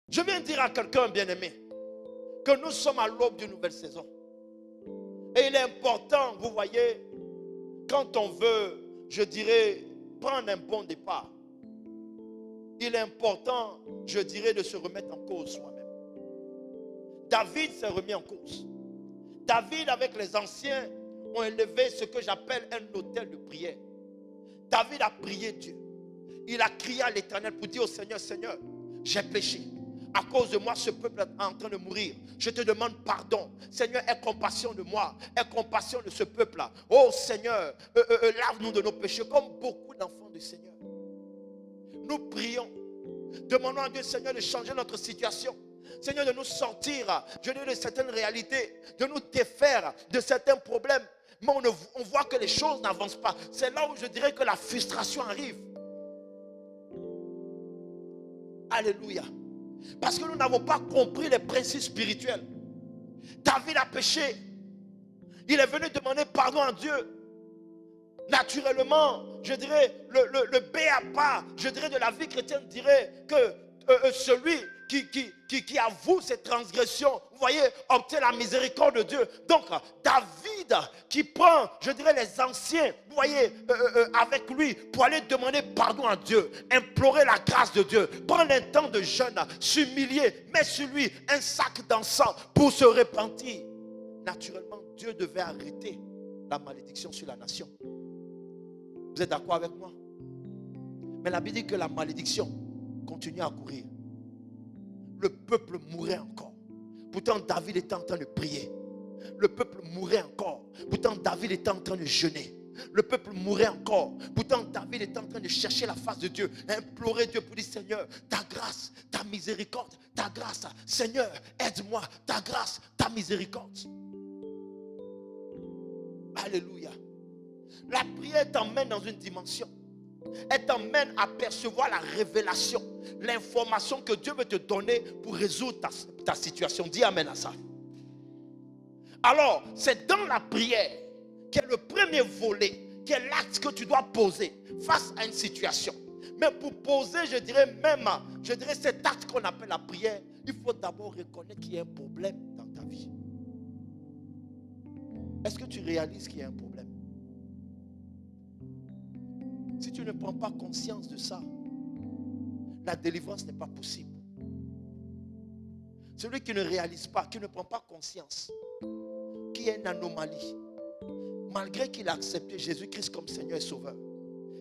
Je viens dire à quelqu'un bien-aimé que nous sommes à l'aube d'une nouvelle saison. Et il est important, vous voyez, quand on veut, je dirais, prendre un bon départ, il est important, je dirais, de se remettre en cause soi-même. David s'est remis en cause. David, avec les anciens, ont élevé ce que j'appelle un autel de prière. David a prié Dieu. Il a crié à l'Éternel pour dire au Seigneur, Seigneur, j'ai péché. À cause de moi, ce peuple est en train de mourir. Je te demande pardon. Seigneur, aie compassion de moi. Aie compassion de ce peuple-là. Oh Seigneur, lave-nous de nos péchés comme beaucoup d'enfants du Seigneur. Nous prions. Demandons à Dieu, Seigneur, de changer notre situation. Seigneur, de nous sortir, je dis, de certaines réalités, de nous défaire de certains problèmes. Mais on voit que les choses n'avancent pas. C'est là où je dirais que la frustration arrive. Alléluia. Parce que nous n'avons pas compris les principes spirituels. David a péché. Il est venu demander pardon à Dieu. Naturellement, je dirais, le b.a.-ba, je dirais, de la vie chrétienne dirait que celui qui avoue ses transgressions, vous voyez, obtient la miséricorde de Dieu. Donc, David qui prend, je dirais, les anciens, vous voyez, avec lui, pour aller demander pardon à Dieu, implorer la grâce de Dieu, prendre un temps de jeûne, s'humilier, mettre sur lui un sac d'encens pour se repentir. Naturellement, Dieu devait arrêter la malédiction sur la nation. Vous êtes d'accord avec moi? Mais la Bible dit que la malédiction continue à courir. Le peuple mourait encore. Pourtant, David était en train de prier. Le peuple mourait encore. Pourtant, David était en train de jeûner. Le peuple mourait encore. Pourtant, David était en train de chercher la face de Dieu, implorer Dieu pour dire, Seigneur, ta grâce, ta miséricorde, ta grâce. Seigneur, aide-moi, ta grâce, ta miséricorde. Alléluia. La prière t'emmène dans une dimension. Elle t'emmène à percevoir la révélation, l'information que Dieu veut te donner pour résoudre ta situation. Dis amen à ça. Alors, c'est dans la prière qui est le premier volet, qui est l'acte que tu dois poser face à une situation. Mais pour poser, je dirais cet acte qu'on appelle la prière, il faut d'abord reconnaître qu'il y a un problème dans ta vie. Est-ce que tu réalises qu'il y a un problème? Si tu ne prends pas conscience de ça, la délivrance n'est pas possible. Celui qui ne réalise pas, qui ne prend pas conscience qu'il y a une anomalie, malgré qu'il a accepté Jésus-Christ comme Seigneur et Sauveur,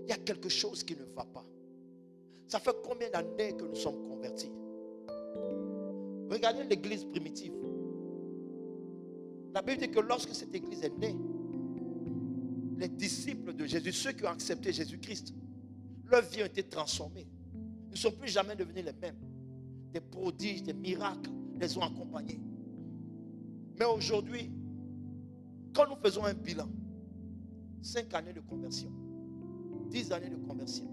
il y a quelque chose qui ne va pas. Ça fait combien d'années que nous sommes convertis? Regardez l'église primitive. La Bible dit que lorsque cette église est née, les disciples de Jésus, ceux qui ont accepté Jésus-Christ, leur vie a été transformée. Ils ne sont plus jamais devenus les mêmes. Des prodiges, des miracles les ont accompagnés. Mais aujourd'hui, quand nous faisons un bilan, 5 années de conversion, 10 années de conversion,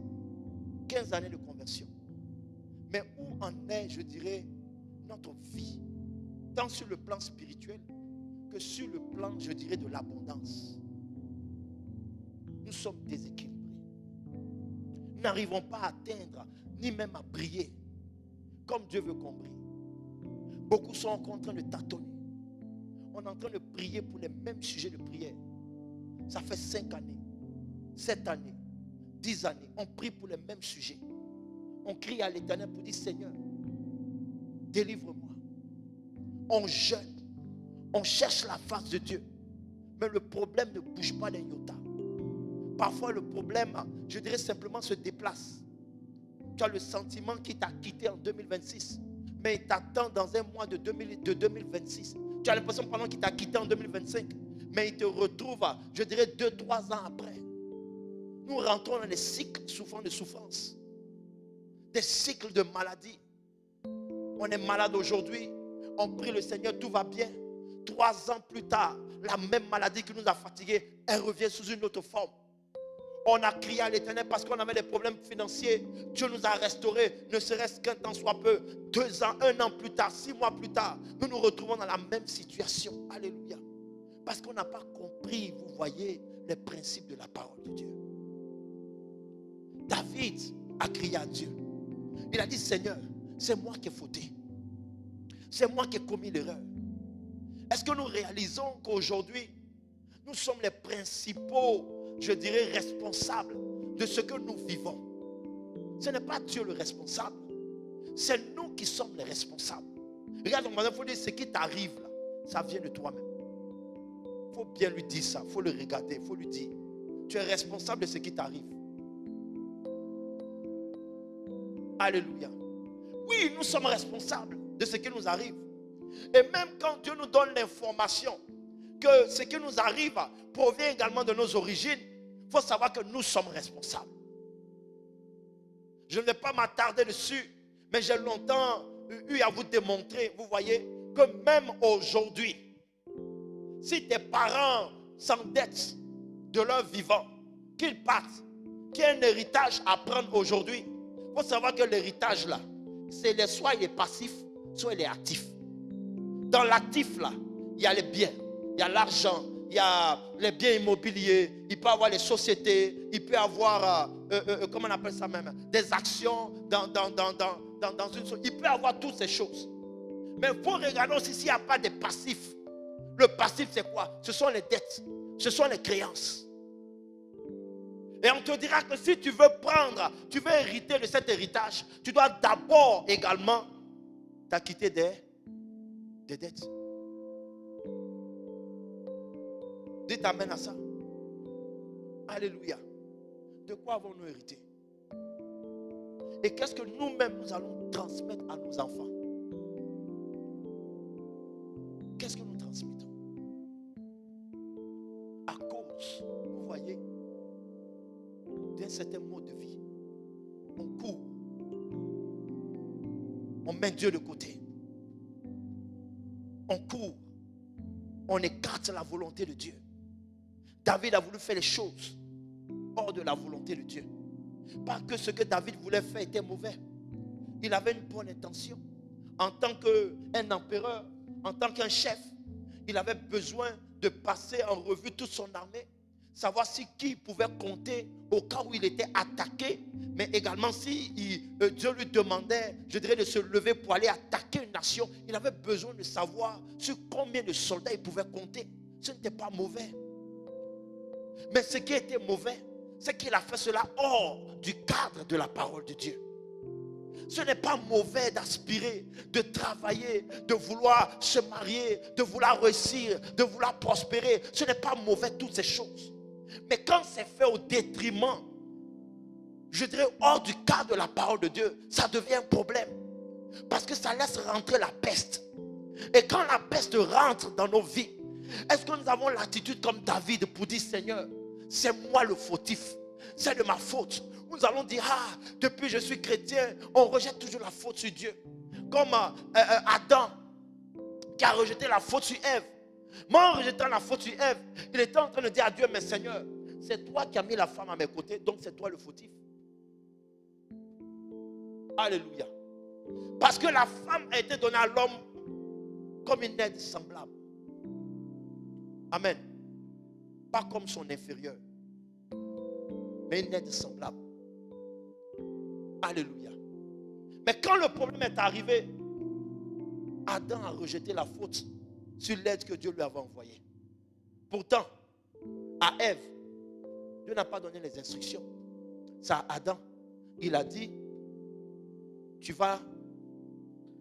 15 années de conversion, mais où en est, je dirais, notre vie, tant sur le plan spirituel que sur le plan, je dirais, de l'abondance? Nous sommes déséquilibrés. Nous n'arrivons pas à atteindre, ni même à briller comme Dieu veut qu'on brille. Beaucoup sont encore en train de tâtonner. On est en train de prier pour les mêmes sujets de prière. Ça fait 5 années, 7 années, 10 années. On prie pour les mêmes sujets. On crie à l'Éternel pour dire, Seigneur, délivre-moi. On jeûne. On cherche la face de Dieu. Mais le problème ne bouge pas d'un iota. Parfois le problème, je dirais simplement, se déplace. Tu as le sentiment qu'il t'a quitté en 2026, mais il t'attend dans un mois de 2026. Tu as l'impression pendant qu'il t'a quitté en 2025, mais il te retrouve, je dirais, 2-3 ans après. Nous rentrons dans des cycles souvent de souffrance, des cycles de maladie. On est malade aujourd'hui, on prie le Seigneur, tout va bien. 3 ans plus tard, la même maladie qui nous a fatigués, elle revient sous une autre forme. On a crié à l'Éternel parce qu'on avait des problèmes financiers. Dieu nous a restaurés, ne serait-ce qu'un temps soit peu. 2 ans, 1 an plus tard, 6 mois plus tard, nous nous retrouvons dans la même situation. Alléluia. Parce qu'on n'a pas compris, vous voyez, les principes de la parole de Dieu. David a crié à Dieu. Il a dit, Seigneur, c'est moi qui ai fauté. C'est moi qui ai commis l'erreur. Est-ce que nous réalisons qu'aujourd'hui, nous sommes les principaux, je dirais, responsables de ce que nous vivons? Ce n'est pas Dieu le responsable. C'est nous qui sommes les responsables. Regarde, il faut dire ce qui t'arrive là, ça vient de toi-même. Il faut bien lui dire ça, il faut le regarder, il faut lui dire. Tu es responsable de ce qui t'arrive. Alléluia. Oui, nous sommes responsables de ce qui nous arrive. Et même quand Dieu nous donne l'information que ce qui nous arrive provient également de nos origines, il faut savoir que nous sommes responsables. Je ne vais pas m'attarder dessus, mais j'ai longtemps eu à vous démontrer, vous voyez, que même aujourd'hui, si tes parents s'endettent de leur vivant, qu'ils partent, qu'il y a un héritage à prendre aujourd'hui, il faut savoir que l'héritage là, c'est soit il est passif, soit il est actif. Dans l'actif là, il y a les biens, il y a l'argent, il y a les biens immobiliers, il peut y avoir les sociétés, il peut y avoir, comment on appelle ça même, des actions dans une société. Il peut y avoir toutes ces choses. Mais il faut regarder aussi s'il n'y a pas de passifs. Le passif, c'est quoi? Ce sont les dettes, ce sont les créances. Et on te dira que si tu veux prendre, tu veux hériter de cet héritage, tu dois d'abord également t'acquitter des dettes. Dites amen à ça. Alléluia. De quoi avons-nous hérité? Et qu'est-ce que nous-mêmes nous allons transmettre à nos enfants? Qu'est-ce que nous transmettons? À cause, vous voyez, d'un certain mode de vie, on court, on met Dieu de côté, on court, on écarte la volonté de Dieu. David a voulu faire les choses hors de la volonté de Dieu. Pas que ce que David voulait faire était mauvais. Il avait une bonne intention. En tant qu'un empereur, en tant qu'un chef, il avait besoin de passer en revue toute son armée, savoir si qui pouvait compter au cas où il était attaqué, mais également si Dieu lui demandait, je dirais, de se lever pour aller attaquer une nation. Il avait besoin de savoir sur combien de soldats il pouvait compter. Ce n'était pas mauvais. Mais ce qui était mauvais, c'est qu'il a fait cela hors du cadre de la parole de Dieu. Ce n'est pas mauvais d'aspirer, de travailler, de vouloir se marier, de vouloir réussir, de vouloir prospérer. Ce n'est pas mauvais toutes ces choses. Mais quand c'est fait au détriment, je dirais hors du cadre de la parole de Dieu, ça devient un problème. Parce que ça laisse rentrer la peste. Et quand la peste rentre dans nos vies, est-ce que nous avons l'attitude comme David pour dire Seigneur, c'est moi le fautif, c'est de ma faute? Nous allons dire, depuis que je suis chrétien, on rejette toujours la faute sur Dieu. Comme Adam qui a rejeté la faute sur Ève. Moi, en rejetant la faute sur Ève, il était en train de dire à Dieu, mais Seigneur, c'est toi qui as mis la femme à mes côtés, donc c'est toi le fautif. Alléluia. Parce que la femme a été donnée à l'homme comme une aide semblable. Amen. Pas comme son inférieur, mais une aide semblable. Alléluia. Mais quand le problème est arrivé, Adam a rejeté la faute sur l'aide que Dieu lui avait envoyée. Pourtant, à Ève, Dieu n'a pas donné les instructions. C'est à Adam. Il a dit, tu vas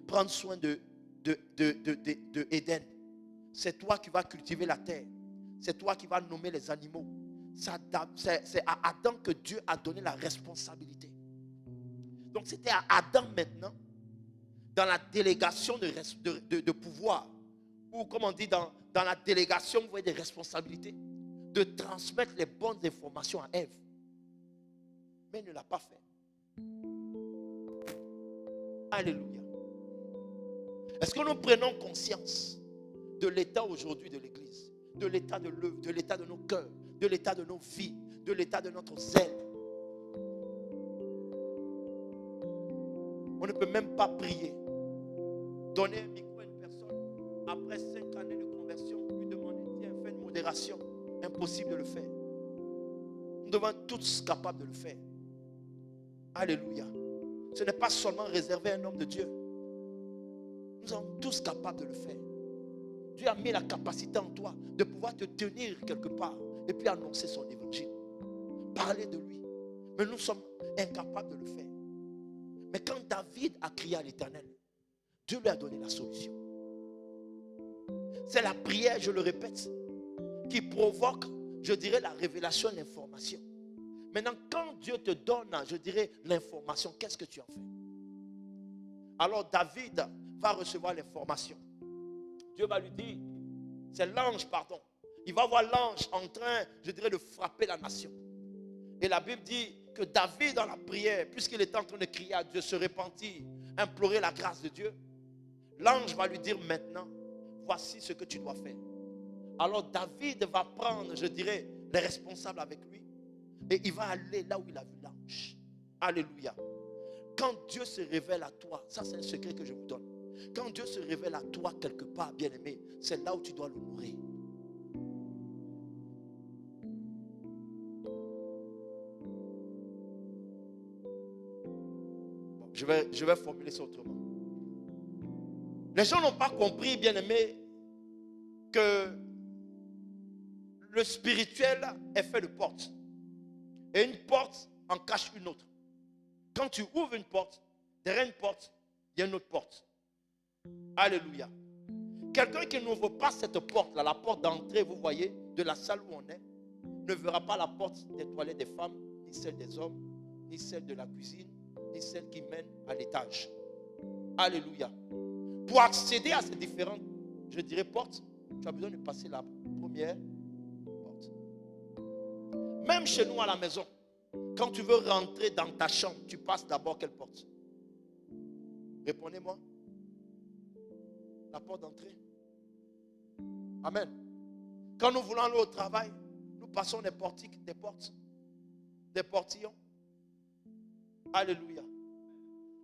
prendre soin de Éden. C'est toi qui vas cultiver la terre. C'est toi qui vas nommer les animaux. C'est à Adam que Dieu a donné la responsabilité. Donc c'était à Adam maintenant, dans la délégation de pouvoir, ou comme on dit, dans la délégation, vous voyez, des responsabilités, de transmettre les bonnes informations à Ève. Mais il ne l'a pas fait. Alléluia. Est-ce que nous prenons conscience de l'état aujourd'hui de l'Église, de l'état de l'œuvre, de l'état de nos cœurs, de l'état de nos vies, de l'état de notre zèle? On ne peut même pas prier. Donner un micro à une personne après 5 années de conversion, lui demander, tiens, fais une modération. Impossible de le faire. Nous devons être tous capables de le faire. Alléluia. Ce n'est pas seulement réservé à un homme de Dieu. Nous sommes tous capables de le faire. Dieu a mis la capacité en toi de pouvoir te tenir quelque part et puis annoncer son évangile. Parler de lui. Mais nous sommes incapables de le faire. Mais quand David a crié à l'Éternel, Dieu lui a donné la solution. C'est la prière, je le répète, qui provoque, je dirais, la révélation, l'information. Maintenant, quand Dieu te donne, je dirais, l'information, qu'est-ce que tu en fais? Alors David va recevoir l'information. Dieu va lui dire, c'est l'ange, pardon. Il va voir l'ange en train, je dirais, de frapper la nation. Et la Bible dit que David, dans la prière, puisqu'il était en train de crier à Dieu, se repentir, implorer la grâce de Dieu, l'ange va lui dire maintenant, voici ce que tu dois faire. Alors David va prendre, je dirais, les responsables avec lui. Et il va aller là où il a vu l'ange. Alléluia. Quand Dieu se révèle à toi, ça c'est un secret que je vous donne. Quand Dieu se révèle à toi quelque part, bien-aimé, c'est là où tu dois l'honorer. Bon, je vais formuler ça autrement. Les gens n'ont pas compris, bien-aimé, que le spirituel est fait de portes. Et une porte en cache une autre. Quand tu ouvres une porte, derrière une porte, il y a une autre porte. Alléluia. Quelqu'un qui n'ouvre pas cette porte-là, la porte d'entrée, vous voyez, de la salle où on est, ne verra pas la porte des toilettes des femmes, ni celle des hommes, ni celle de la cuisine, ni celle qui mène à l'étage. Alléluia. Pour accéder à ces différentes, je dirais, portes, tu as besoin de passer la première porte. Même chez nous à la maison, quand tu veux rentrer dans ta chambre, tu passes d'abord quelle porte? Répondez-moi. La porte d'entrée. Amen. Quand nous voulons aller au travail, nous passons des portiques, des portes, des portillons. Alléluia.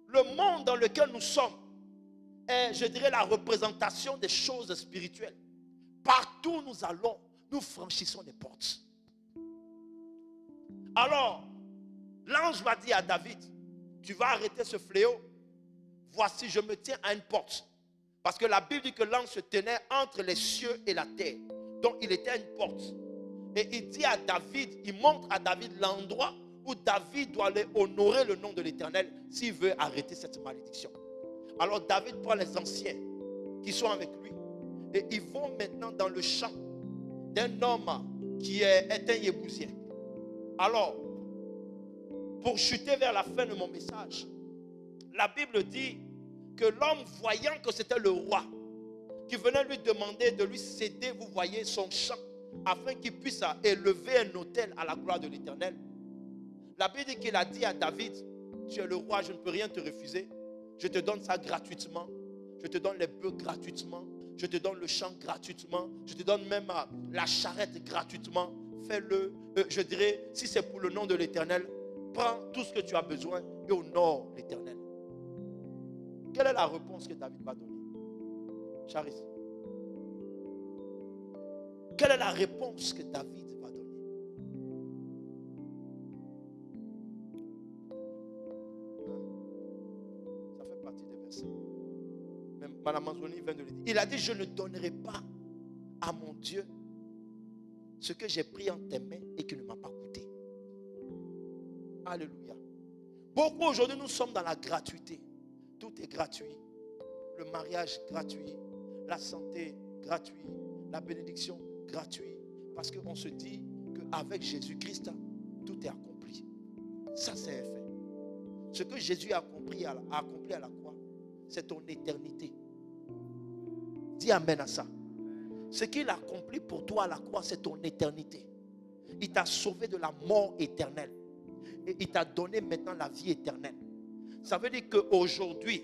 Le monde dans lequel nous sommes est, je dirais, la représentation des choses spirituelles. Partout où nous allons, nous franchissons des portes. Alors, l'ange va dire à David, tu vas arrêter ce fléau. Voici, je me tiens à une porte. Parce que la Bible dit que l'ange se tenait entre les cieux et la terre. Donc, il était à une porte. Et il dit à David, il montre à David l'endroit où David doit aller honorer le nom de l'Éternel s'il veut arrêter cette malédiction. Alors, David prend les anciens qui sont avec lui et ils vont maintenant dans le champ d'un homme qui est un Yébousien. Alors, pour chuter vers la fin de mon message, la Bible dit que l'homme, voyant que c'était le roi, qui venait lui demander de lui céder, vous voyez, son champ, afin qu'il puisse élever un autel à la gloire de l'Éternel. La Bible dit qu'il a dit à David, tu es le roi, je ne peux rien te refuser. Je te donne ça gratuitement. Je te donne les bœufs gratuitement. Je te donne le champ gratuitement. Je te donne même la charrette gratuitement. Fais-le. Je dirais, si c'est pour le nom de l'Éternel, prends tout ce que tu as besoin et honore l'Éternel. Quelle est la réponse que David va donner? Charis. Quelle est la réponse que David va donner? Ça fait partie des versets. Même Mme Manzoni vient de le dire. Il a dit, je ne donnerai pas à mon Dieu ce que j'ai pris en tes mains et qui ne m'a pas coûté. Alléluia. Beaucoup aujourd'hui, nous sommes dans la gratuité. Tout est gratuit. Le mariage gratuit. La santé gratuit. La bénédiction gratuit. Parce qu'on se dit qu'avec Jésus-Christ, tout est accompli. Ça, c'est un fait. Ce que Jésus a accompli à la croix, c'est ton éternité. Dis amen à ça. Ce qu'il a accompli pour toi à la croix, c'est ton éternité. Il t'a sauvé de la mort éternelle. Et il t'a donné maintenant la vie éternelle. Ça veut dire qu'aujourd'hui,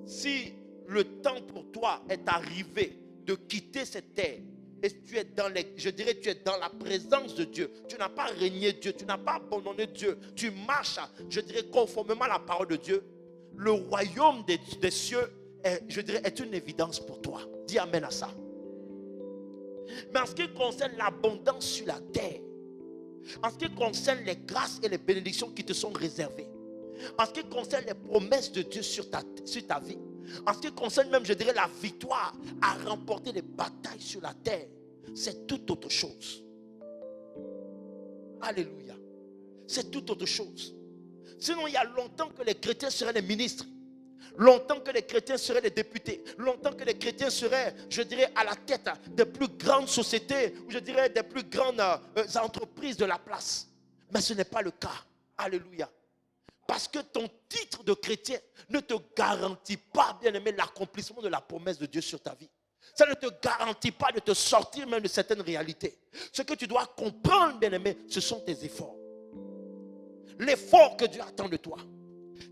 si le temps pour toi est arrivé de quitter cette terre, et tu es dans tu es dans la présence de Dieu, tu n'as pas régné Dieu, tu n'as pas abandonné Dieu, tu marches, je dirais, conformément à la parole de Dieu, le royaume des cieux est une évidence pour toi. Dis amen à ça. Mais en ce qui concerne l'abondance sur la terre, en ce qui concerne les grâces et les bénédictions qui te sont réservées, en ce qui concerne les promesses de Dieu sur ta vie, En ce qui concerne même, je dirais, la victoire à remporter les batailles sur la terre, c'est tout autre chose. Alléluia. C'est tout autre chose. Sinon, il y a longtemps que les chrétiens seraient des ministres. Longtemps que les chrétiens seraient des députés. Longtemps que les chrétiens seraient, je dirais, à la tête des plus grandes sociétés, ou je dirais des plus grandes entreprises de la place. Mais ce n'est pas le cas. Alléluia. Parce que ton titre de chrétien ne te garantit pas, bien aimé, l'accomplissement de la promesse de Dieu sur ta vie. Ça ne te garantit pas de te sortir même de certaines réalités. Ce que tu dois comprendre, bien aimé, ce sont tes efforts. L'effort que Dieu attend de toi.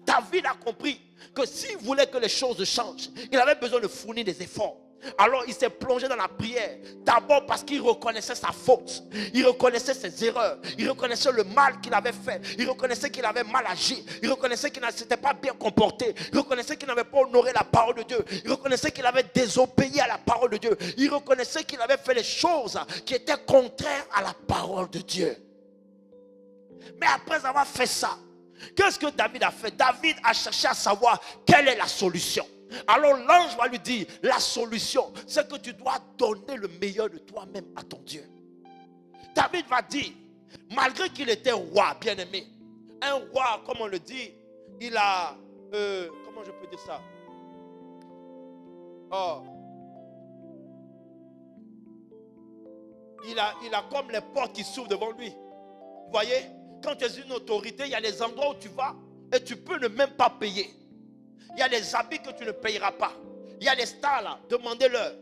David a compris que s'il voulait que les choses changent, il avait besoin de fournir des efforts. Alors il s'est plongé dans la prière. D'abord parce qu'il reconnaissait sa faute. Il reconnaissait ses erreurs. Il reconnaissait le mal qu'il avait fait. Il reconnaissait qu'il avait mal agi. Il reconnaissait qu'il ne s'était pas bien comporté. Il reconnaissait qu'il n'avait pas honoré la parole de Dieu. Il reconnaissait qu'il avait désobéi à la parole de Dieu. Il reconnaissait qu'il avait fait les choses qui étaient contraires à la parole de Dieu. Mais après avoir fait ça, qu'est-ce que David a fait? David a cherché à savoir quelle est la solution. Alors l'ange va lui dire, la solution, c'est que tu dois donner le meilleur de toi-même à ton Dieu. David va dire, malgré qu'il était roi, bien aimé, un roi, comme on le dit, il a, comment je peux dire ça? Oh. Il a comme les portes qui s'ouvrent devant lui. Vous voyez? Quand tu es une autorité, il y a des endroits où tu vas et tu peux ne même pas payer. Il y a des habits que tu ne payeras pas. Il y a des stars là, demandez-leur.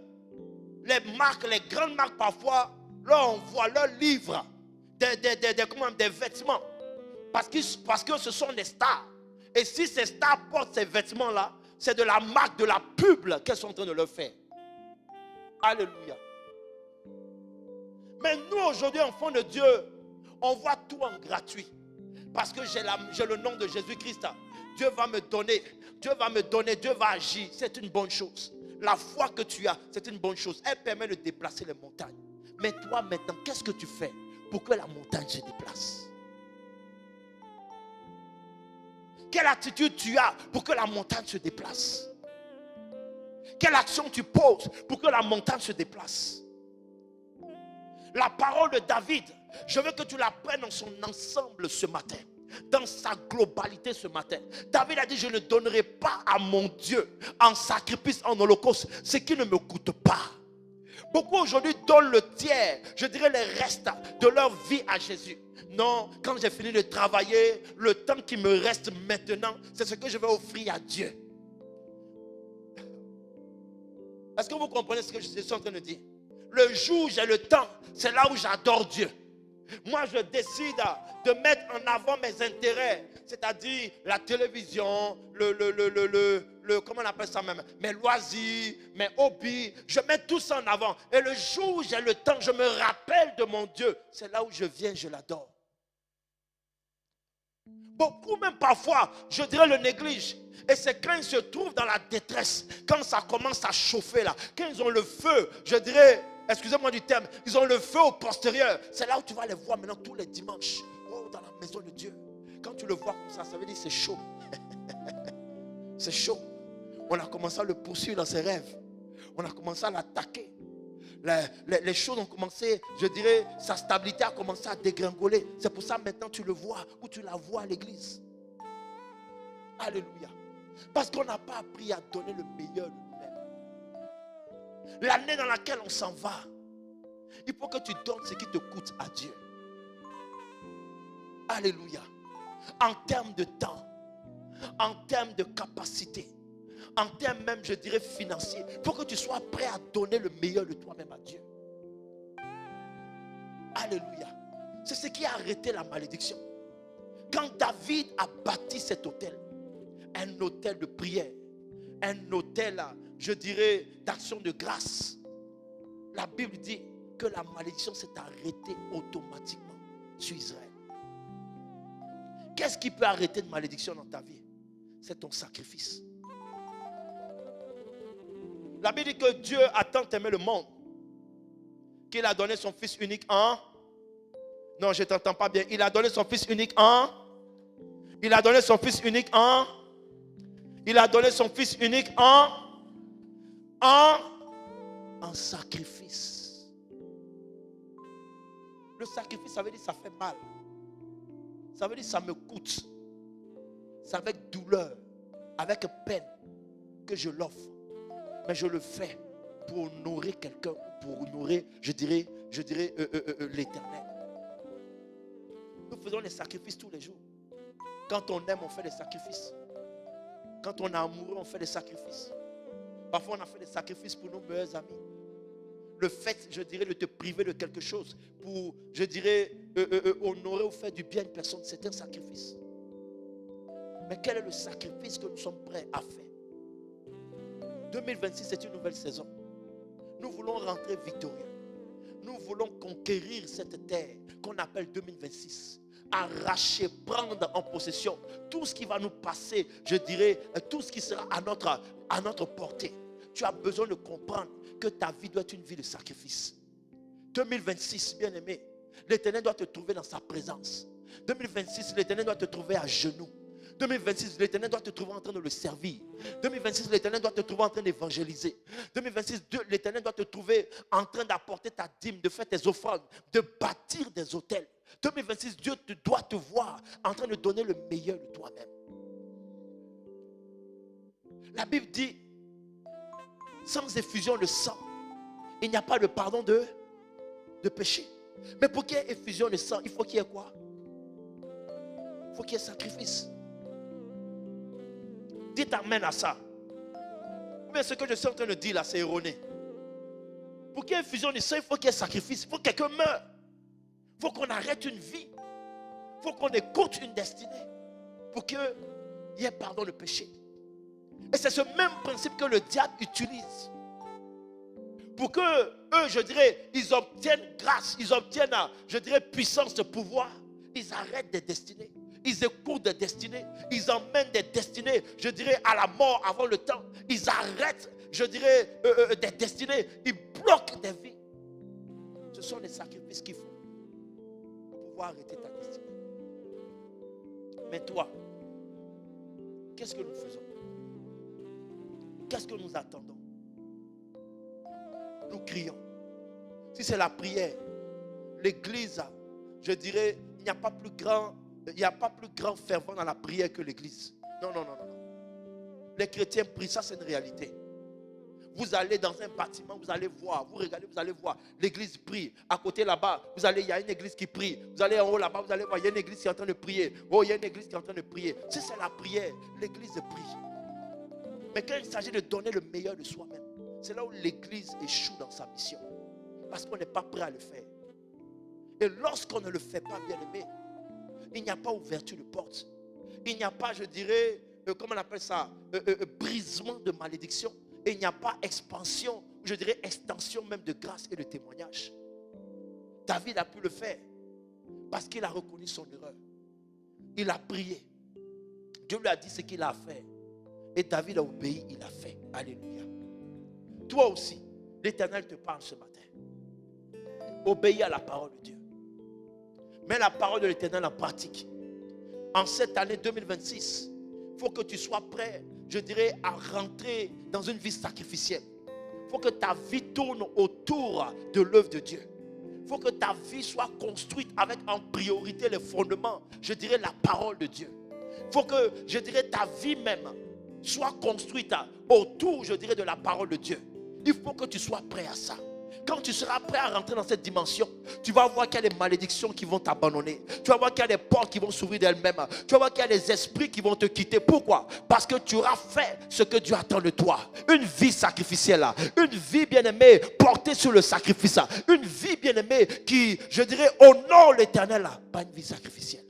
Les marques, les grandes marques parfois, là on voit leurs livres, des vêtements. Parce que ce sont des stars. Et si ces stars portent ces vêtements là, c'est de la marque, de la pub qu'elles sont en train de leur faire. Alléluia. Mais nous aujourd'hui, enfants de Dieu, on voit tout en gratuit. Parce que j'ai le nom de Jésus-Christ. Dieu va me donner, Dieu va agir. C'est une bonne chose. La foi que tu as, c'est une bonne chose. Elle permet de déplacer les montagnes. Mais toi maintenant, qu'est-ce que tu fais pour que la montagne se déplace? Quelle attitude tu as pour que la montagne se déplace? Quelle action tu poses pour que la montagne se déplace? La parole de David, je veux que tu la prennes dans son ensemble ce matin, dans sa globalité ce matin. David a dit, je ne donnerai pas à mon Dieu en sacrifice, en holocauste, ce qui ne me coûte pas. Beaucoup aujourd'hui donnent le tiers, je dirais les restes de leur vie à Jésus. Non, quand j'ai fini de travailler, le temps qui me reste maintenant, c'est ce que je vais offrir à Dieu. Est-ce que vous comprenez ce que je suis en train de dire? Le jour où j'ai le temps, c'est là où j'adore Dieu. Moi, je décide de mettre en avant mes intérêts, c'est-à-dire la télévision, comment on appelle ça même, mes loisirs, mes hobbies. Je mets tout ça en avant. Et le jour où j'ai le temps, je me rappelle de mon Dieu. C'est là où je viens, je l'adore. Beaucoup même parfois, je dirais, le négligent. Et c'est quand ils se trouvent dans la détresse, quand ça commence à chauffer là, quand ils ont le feu, je dirais, excusez-moi du terme, ils ont le feu au postérieur. C'est là où tu vas les voir maintenant tous les dimanches. Oh, dans la maison de Dieu. Quand tu le vois comme ça veut dire c'est chaud. C'est chaud. On a commencé à le poursuivre dans ses rêves. On a commencé à l'attaquer. Les choses ont commencé, je dirais, sa stabilité a commencé à dégringoler. C'est pour ça maintenant tu le vois ou tu la vois à l'église. Alléluia. Parce qu'on n'a pas appris à donner le meilleur de nous-mêmes. L'année dans laquelle on s'en va, il faut que tu donnes ce qui te coûte à Dieu. Alléluia. En termes de temps, en termes de capacité, en termes même, je dirais, financiers, il faut que tu sois prêt à donner le meilleur de toi-même à Dieu. Alléluia. C'est ce qui a arrêté la malédiction. Quand David a bâti cet autel, un autel de prière, un autel, je dirais, d'action de grâce, la Bible dit que la malédiction s'est arrêtée automatiquement sur Israël. Qu'est-ce qui peut arrêter une malédiction dans ta vie? C'est ton sacrifice. La Bible dit que Dieu a tant aimé le monde qu'il a donné son fils unique en... Non, je ne t'entends pas bien. Il a donné son fils unique en... Il a donné son fils unique en... Il a donné son Fils unique en sacrifice. Le sacrifice, ça veut dire que ça fait mal. Ça veut dire que ça me coûte. C'est avec douleur, avec peine que je l'offre. Mais je le fais pour honorer quelqu'un, pour honorer, je dirais l'Éternel. Nous faisons des sacrifices tous les jours. Quand on aime, on fait des sacrifices. Quand on est amoureux, on fait des sacrifices. Parfois, on a fait des sacrifices pour nos meilleurs amis. Le fait, je dirais, de te priver de quelque chose pour, je dirais, honorer ou faire du bien à une personne, c'est un sacrifice. Mais quel est le sacrifice que nous sommes prêts à faire? 2026, c'est une nouvelle saison. Nous voulons rentrer victorieux. Nous voulons conquérir cette terre qu'on appelle 2026. Arracher, prendre en possession tout ce qui va nous passer, je dirais, tout ce qui sera à notre portée. Tu as besoin de comprendre que ta vie doit être une vie de sacrifice. 2026, bien-aimé, l'Éternel doit te trouver dans sa présence. 2026, l'Éternel doit te trouver à genoux. 2026, l'Éternel doit te trouver en train de le servir. 2026, l'Éternel doit te trouver en train d'évangéliser. 2026, l'Éternel doit te trouver en train d'apporter ta dîme, de faire tes offrandes, de bâtir des autels. 2026, Dieu doit te voir en train de donner le meilleur de toi-même. La Bible dit, sans effusion de sang, il n'y a pas de pardon de péché. Mais pour qu'il y ait effusion de sang, il faut qu'il y ait quoi? Il faut qu'il y ait sacrifice. Dites amen à ça. Mais ce que je suis en train de dire là, c'est erroné. Pour qu'il y ait effusion de sang, il faut qu'il y ait sacrifice. Il faut que quelqu'un meure. Il faut qu'on arrête une vie. Il faut qu'on écoute une destinée. Pour qu'il y ait pardon de péché. Et c'est ce même principe que le diable utilise. Pour que eux, je dirais, ils obtiennent grâce, ils obtiennent, je dirais, puissance de pouvoir. Ils arrêtent des destinées. Ils écoutent des destinées. Ils emmènent des destinées, je dirais, à la mort avant le temps. Ils arrêtent, je dirais, des destinées. Ils bloquent des vies. Ce sont les sacrifices qu'il faut pour pouvoir arrêter ta destinée. Mais toi, qu'est-ce que nous faisons? Qu'est-ce que nous attendons? Nous crions. Si c'est la prière, l'église, je dirais, il n'y a pas plus grand fervent dans la prière que l'église. Non. Les chrétiens prient, ça c'est une réalité. Vous allez dans un bâtiment, vous allez voir, vous regardez, vous allez voir, l'église prie. À côté là-bas, il y a une église qui prie. Vous allez en haut là-bas, vous allez voir, il y a une église qui est en train de prier. Oh, il y a une église qui est en train de prier. Si c'est la prière, l'église prie. Mais quand il s'agit de donner le meilleur de soi-même, c'est là où l'église échoue dans sa mission. Parce qu'on n'est pas prêt à le faire. Et lorsqu'on ne le fait pas, bien aimé, il n'y a pas ouverture de porte. Il n'y a pas, je dirais, comment on appelle ça, brisement de malédiction. Et il n'y a pas expansion, je dirais extension même de grâce et de témoignage. David a pu le faire parce qu'il a reconnu son erreur. Il a prié. Dieu lui a dit ce qu'il a à faire. Et David a obéi, il a fait. Alléluia. Toi aussi, l'Éternel te parle ce matin. Obéis à la parole de Dieu. Mets la parole de l'Éternel en pratique. En cette année 2026, il faut que tu sois prêt, je dirais, à rentrer dans une vie sacrificielle. Il faut que ta vie tourne autour de l'œuvre de Dieu. Il faut que ta vie soit construite avec en priorité les fondements, je dirais, la parole de Dieu. Il faut que, je dirais, ta vie même soit construite autour, je dirais, de la parole de Dieu. Il faut que tu sois prêt à ça. Quand tu seras prêt à rentrer dans cette dimension, tu vas voir qu'il y a des malédictions qui vont t'abandonner. Tu vas voir qu'il y a des portes qui vont s'ouvrir d'elles-mêmes. Tu vas voir qu'il y a des esprits qui vont te quitter. Pourquoi? Parce que tu auras fait ce que Dieu attend de toi. Une vie sacrificielle. Une vie bien-aimée portée sur le sacrifice. Une vie bien-aimée qui, je dirais, honore l'Éternel. Pas une vie sacrificielle.